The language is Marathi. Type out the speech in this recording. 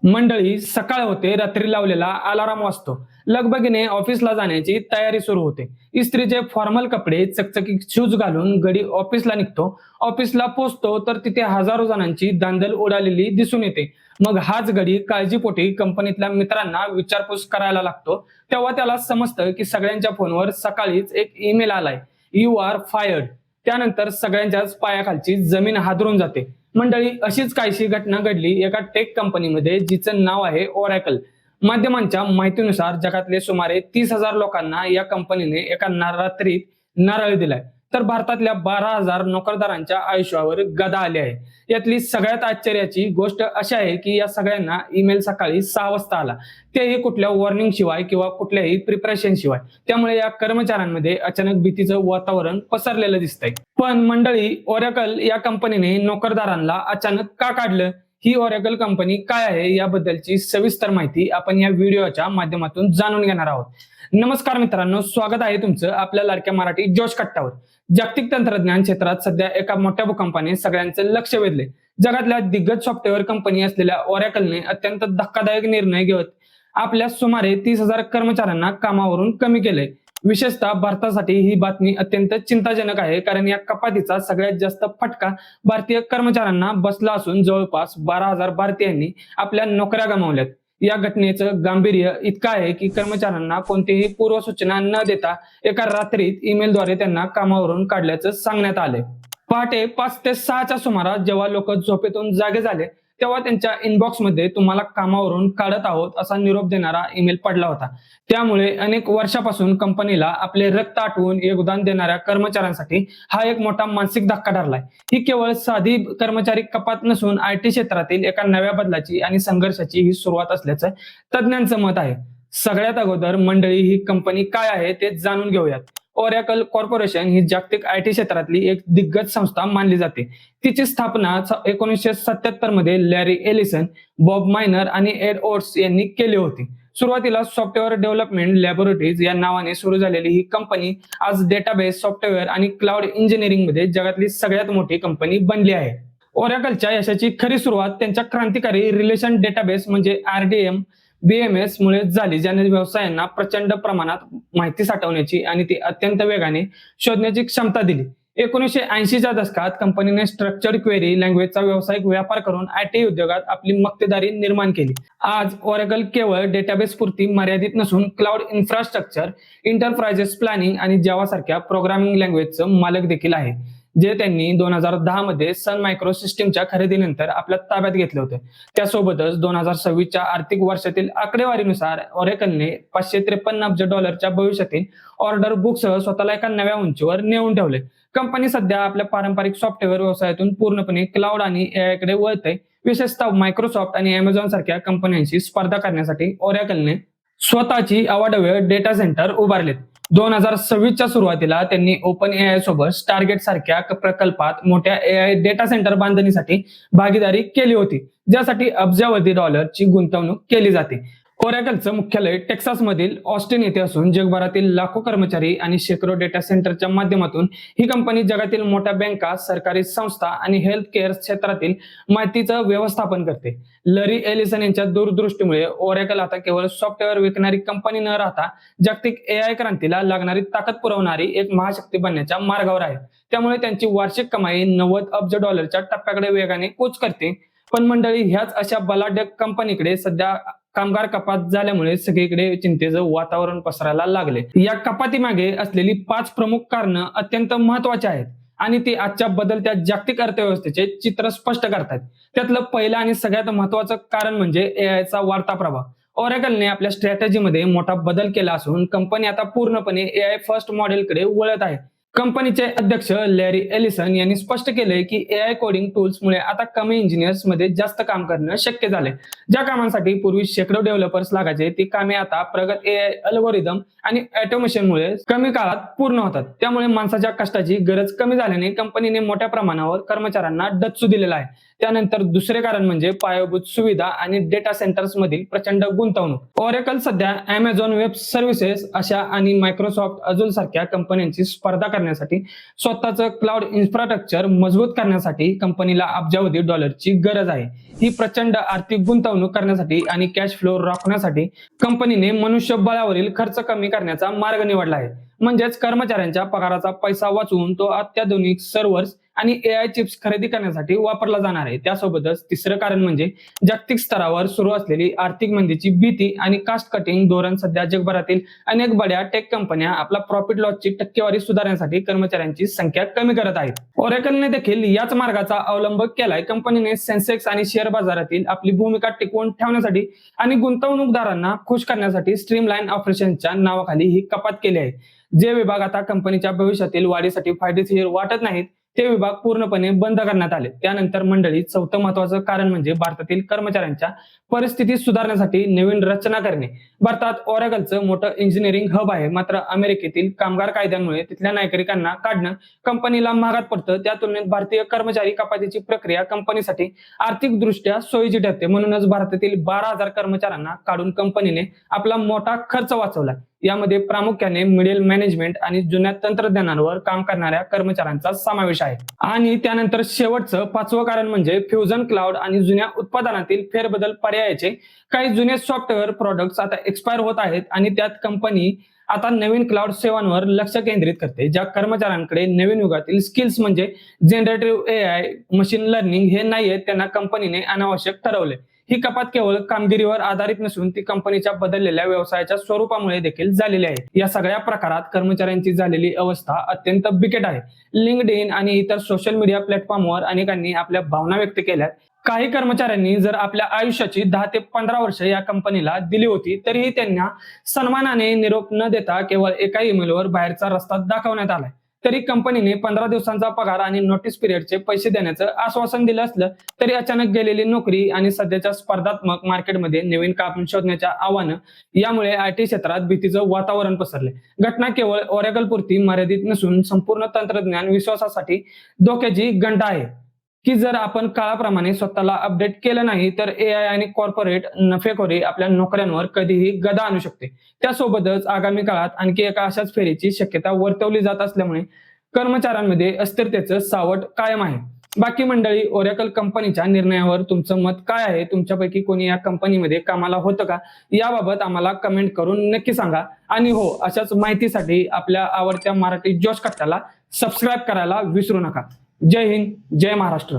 मंडळी सकाळ होते, रात्री लावलेला अलाराम वाजतो. लगबगीने ऑफिसला जाण्याची तयारी सुरू होते. इस्त्रीचे फॉर्मल कपडे, चकचकीत शूज घालून गडी ऑफिसला निघतो. ऑफिसला पोहोचतो तर तिथे हजारो जणांची दांदल उडालेली दिसून येते. मग हाच गडी काळजीपोटी कंपनीतल्या मित्रांना विचारपूस करायला लागतो. तेव्हा त्याला समजतं की सगळ्यांच्या फोनवर सकाळीच एक ईमेल आलाय, यू आर फायर्ड. त्यानंतर सगळ्यांच्याच पायाखालची जमीन हादरून जाते. मंडळी, अशीच काहीशी घटना घडली एका टेक कंपनीमध्ये, जिचं नाव आहे ओरॅकल. माध्यमांच्या माहितीनुसार जगातले सुमारे 30,000 लोकांना या कंपनीने एका रात्रीत नारळ दिलाय. तर भारतातल्या 12,000 नोकरदारांच्या आयुष्यावर गदा आली आहे. यातली सगळ्यात आश्चर्याची गोष्ट अशी आहे की या सगळ्यांना ईमेल सकाळी 6 वाजता आला, तेही कुठल्या वॉर्निंग शिवाय किंवा कुठल्याही प्रिपरेशन शिवाय. त्यामुळे या कर्मचाऱ्यांमध्ये अचानक भीतीचं वातावरण पसरलेलं दिसतंय. पण मंडळी, ओरॅकल या कंपनीने नोकरदारांना अचानक का काढलं? ही ओरॅकल कंपनी काय आहे याबद्दलची सविस्तर माहिती आपण या व्हिडिओच्या माध्यमातून जाणून घेणार आहोत. नमस्कार मित्रांनो, स्वागत आहे तुमचं आपल्या लाडक्या मराठी जोश कट्टावर. जागतिक तंत्रज्ञान क्षेत्रात सध्या एका मोठ्या भूकंपाने सगळ्यांचं लक्ष वेधले. जगातल्या दिग्गज सॉफ्टवेअर कंपनी असलेल्या ओरॅकलने अत्यंत धक्कादायक निर्णय घेत आपल्या सुमारे 30,000 कर्मचाऱ्यांना कामावरून कमी केलंय. विशेषतः भारतासाठी ही बातमी अत्यंत चिंताजनक आहे, कारण या कपातीचा सगळ्यात जास्त फटका भारतीय कर्मचाऱ्यांना बसला असून जवळपास 12,000 भारतीयांनी आपल्या नोकऱ्या गमावल्यात. या घटनेचं गांभीर्य इतकं आहे की कर्मचाऱ्यांना कोणतीही पूर्वसूचना न देता एका रात्रीत ईमेलद्वारे त्यांना कामावरून काढल्याचं सांगण्यात आलंय. पहाटे 5 ते 6च्या सुमारास जेव्हा लोक झोपेतून जागे झाले, तेव्हा त्यांच्या इनबॉक्समध्ये तुम्हाला कामावरून काढत आहोत असा निरोप देणारा ईमेल पडला होता. त्यामुळे अनेक वर्षापासून कंपनीला आपले रक्त आटवून योगदान देणाऱ्या कर्मचाऱ्यांसाठी हा एक मोठा मानसिक धक्का ठरलाय. ही केवळ साधी कर्मचारी कपात नसून आयटी क्षेत्रातील एका नव्या बदलाची आणि संघर्षाची ही सुरुवात असल्याचं तज्ज्ञांचं मत आहे. सगळ्यात अगोदर मंडळी, ही कंपनी काय आहे ते जाणून घेऊयात. ओरॅकल कॉर्पोरेशन ही जागतिक आयटी क्षेत्रातली एक दिग्गज संस्था मानली जाते. तिची स्थापना 1977 मध्ये लॅरी एलिसन, बॉब मायनर आणि एड ओट्स यांनी केली होती. सुरुवातीला सॉफ्टवेअर डेव्हलपमेंट लॅबोरेटरीज या नावाने सुरू झालेली ही कंपनी आज डेटाबेस, सॉफ्टवेअर आणि क्लाउड इंजिनिअरिंग मध्ये जगातली सगळ्यात मोठी कंपनी बनली आहे. ओरॅकलच्या यशाची खरी सुरुवात त्यांच्या क्रांतिकारी रिलेशन डेटाबेस म्हणजे RDM BMS मुळे झाली, ज्याने व्यवसायांना प्रचंड प्रमाणात माहिती साठवण्याची आणि ती अत्यंत वेगाने शोधण्याची क्षमता दिली. 1980च्या दशकात कंपनीने स्ट्रक्चर्ड क्वेरी लँग्वेजचा व्यावसायिक व्यापार करून आयटी उद्योगात आपली मक्तेदारी निर्माण केली. आज ओरॅकल केवळ डेटाबेस पुरती मर्यादित नसून क्लाउड इन्फ्रास्ट्रक्चर, इंटरप्राइजेस प्लॅनिंग आणि जावा सारख्या प्रोग्रामिंग लँग्वेजचं मालक देखील आहे, जे त्यांनी 2010 मध्ये सन मायक्रो सिस्टीमच्या खरेदीनंतर आपल्या ताब्यात घेतले होते. त्यासोबतच 2026च्या आर्थिक वर्षातील आकडेवारीनुसार ओरॅकलने $553 अब्ज भविष्यातील ऑर्डर बुकसह स्वतःला एका नव्या उंचीवर नेऊन ठेवले. कंपनी सध्या आपल्या पारंपरिक सॉफ्टवेअर व्यवसायातून पूर्णपणे क्लाउड आणि AI कडे वळते. विशेषतः मायक्रोसॉफ्ट आणि अमेझॉन सारख्या कंपन्यांशी स्पर्धा करण्यासाठी ओरॅकलने स्वतःची अवाढव्य डेटा सेंटर उभारलेत. 2026च्या सुरुवातीला त्यांनी ओपन AI सोबत स्टारगेट सारख्या प्रकल्पात मोठ्या AI डेटा सेंटर बांधणीसाठी भागीदारी केली होती, ज्यासाठी अब्जावधी डॉलरची गुंतवणूक केली जाते. ओरॅकलचं मुख्यालय टेक्सासमधील ऑस्टिन येथे असून जगभरातील लाखो कर्मचारी आणि शेकडो डेटा सेंटरच्या माध्यमातून ही कंपनी जगातील मोठ्या बँका, सरकारी संस्था आणि हेल्थ केअर क्षेत्रातील माहितीचं व्यवस्थापन करते. लॅरी एलिसन यांच्या दूरदृष्टीमुळे ओरॅकल आता केवळ सॉफ्टवेअर विकणारी कंपनी न राहता जागतिक AI क्रांतीला लागणारी ताकद पुरवणारी एक महाशक्ती बनण्याच्या मार्गावर आहे. त्यामुळे त्यांची वार्षिक कमाई $90 अब्ज टप्प्याकडे वेगाने कूच करते. पण मंडळी, ह्याच अशा बलाढ्य कंपनीकडे सध्या कामगार कपात झाल्यामुळे सगळीकडे चिंतेचं वातावरण पसरायला लागले. या कपातीमागे असलेली 5 प्रमुख कारणं अत्यंत महत्वाची आहेत आणि ती आजच्या बदलत्या जागतिक अर्थव्यवस्थेचे चित्र स्पष्ट करतात. त्यातलं पहिलं आणि सगळ्यात महत्वाचं कारण म्हणजे AIचा वाढता प्रभाव. ओरॅकलने आपल्या स्ट्रॅटेजीमध्ये मोठा बदल केला असून कंपनी आता पूर्णपणे AI फर्स्ट मॉडेलकडे वळत आहे. कंपनीचे अध्यक्ष लॅरी एलिसन यांनी स्पष्ट केले की AI कोडिंग टूल्समुळे आता कमी इंजिनियर्स मध्ये जास्त काम करणं शक्य झाले. ज्या कामांसाठी पूर्वी शेकडो डेव्हलपर्स लागायचे, ती कामे आता प्रगत AI अल्गोरिदम आणि ऑटोमेशनमुळे कमी काळात पूर्ण होतात. त्यामुळे माणसाच्या कष्टाची गरज कमी झाल्याने कंपनीने मोठ्या प्रमाणावर कर्मचाऱ्यांना डच्चू दिलेला आहे. त्यानंतर दुसरे कारण म्हणजे पायाभूत सुविधा आणि डेटा सेंटर्स मधील प्रचंड गुंतवणूक. ओरॅकल सध्या अमेझॉन वेब सर्व्हिसेस अशा आणि मायक्रोसॉफ्ट अजून सारख्या कंपन्यांची स्पर्धा करण्यासाठी, स्वतःचं क्लाउड इन्फ्रास्ट्रक्चर मजबूत करण्यासाठी कंपनीला अब्जावधी डॉलरची गरज आहे. ही प्रचंड आर्थिक गुंतवणूक करण्यासाठी आणि कॅश फ्लो राखण्यासाठी कंपनीने मनुष्यबळावरील खर्च कमी करण्याचा मार्ग निवडला आहे. म्हणजेच कर्मचाऱ्यांच्या पगाराचा पैसा वाचवून तो अत्याधुनिक सर्व्हर्स आणि AI चिप्स खरेदी करण्यासाठी वापरला जाणार आहे. त्यासोबतच तिसरं कारण म्हणजे जागतिक स्तरावर सुरू असलेली आर्थिक मंदीची भीती आणि कास्ट कटिंग धोरण. सध्या जगभरातील अनेक बड्या टेक कंपन्या आपला प्रॉफिट लॉसची टक्केवारी सुधारण्यासाठी कर्मचाऱ्यांची संख्या कमी करत आहेत. Oracleने देखील याच मार्गाचा अवलंब केलाय. कंपनीने सेन्सेक्स आणि शेअर बाजारातील आपली भूमिका टिकवून ठेवण्यासाठी आणि गुंतवणूकदारांना खुश करण्यासाठी स्ट्रीमलाईन ऑपरेशनच्या नावाखाली ही कपात केली आहे. जे विभाग आता कंपनीच्या भविष्यातील वाढीसाठी फायदेशीर वाटत नाहीत ते विभाग पूर्णपणे बंद करण्यात आले. त्यानंतर मंडळी, चौथं महत्वाचं कारण म्हणजे भारतातील कर्मचाऱ्यांच्या परिस्थिती सुधारण्यासाठी नवीन रचना करणे. भारतात Oracleचं मोठं इंजिनिअरिंग हब आहे, मात्र अमेरिकेतील कामगार कायद्यांमुळे तिथल्या नागरिकांना काढणं कंपनीला महागात पडतं. त्या तुलनेत भारतीय कर्मचारी कपातीची प्रक्रिया कंपनीसाठी आर्थिकदृष्ट्या सोयीची ठरते. म्हणूनच भारतातील 12,000 कर्मचाऱ्यांना काढून कंपनीने आपला मोठा खर्च वाचवला. यामध्ये प्रामुख्याने मिडल मॅनेजमेंट आणि जुन्या तंत्रज्ञानावर काम करणाऱ्या कर्मचाऱ्यांचा समावेश आहे. आणि त्यानंतर शेवटचं पाचवं कारण म्हणजे फ्युजन क्लाउड आणि जुन्या उत्पादनातील फेरबदल पर्यायाचे. काही जुने सॉफ्टवेअर प्रोडक्ट्स आता एक्सपायर होत आहेत आणि त्यात कंपनी आता नवीन क्लाउड सेवांवर लक्ष केंद्रित करते. ज्या कर्मचाऱ्यांकडे नवीन युगातील स्किल्स म्हणजे जनरेटिव्ह AI, मशीन लर्निंग हे नाहीये, त्यांना कंपनीने अनावश्यक ठरवले. ही कपात केवळ कामगिरीवर आधारित नसून ती कंपनीच्या बदललेल्या व्यवसायाच्या स्वरूपामुळे देखील झालेली आहे. या सगळ्या प्रकारात कर्मचाऱ्यांची झालेली अवस्था अत्यंत बिकट आहे. लिंक्डइन आणि इतर सोशल मीडिया प्लॅटफॉर्मवर अनेकांनी आपल्या भावना व्यक्त केल्यात. काही कर्मचाऱ्यांनी जर आपल्या आयुष्याची 10 ते 15 वर्ष या कंपनीला दिली होती तरीही त्यांना सन्मानाने निरोप न देता केवळ एका ईमेलवर बाहेरचा रस्ता दाखवण्यात आलाय. तरी कंपनीने 15 दिवसांचा पगार आणि नोटीस पिरियडचे पैसे देण्याचं आश्वासन दिलं असलं तरी अचानक गेलेली नोकरी आणि सध्याच्या स्पर्धात्मक मार्केटमध्ये नवीन काम शोधण्याच्या आव्हानं यामुळे IT क्षेत्रात भीतीचं वातावरण पसरले. घटना केवळ Oracle पुरती मर्यादित नसून संपूर्ण तंत्रज्ञान विश्वासासाठी धोक्याची घंटा आहे की जर आपण काळाप्रमाणे स्वतःला अपडेट केलं नाही तर AI आणि कॉर्पोरेट नफेखोरी आपल्या नोकऱ्यांवर कधीही गदा आणू शकते. त्यासोबतच आगामी काळात आणखी एका अशाच फेरीची शक्यता वर्तवली जात असल्यामुळे कर्मचाऱ्यांमध्ये अस्थिरतेचं सावट कायम आहे. बाकी मंडळी, Oracle कंपनीच्या निर्णयावर तुमचं मत काय आहे? तुमच्यापैकी कोणी या कंपनीमध्ये कामाला होतं का? याबाबत आम्हाला कमेंट करून नक्की सांगा. आणि हो, अशाच माहितीसाठी आपल्या आवडत्या मराठी जोश कट्टाला सबस्क्राईब करायला विसरू नका. जय हिंद, जय महाराष्ट्र.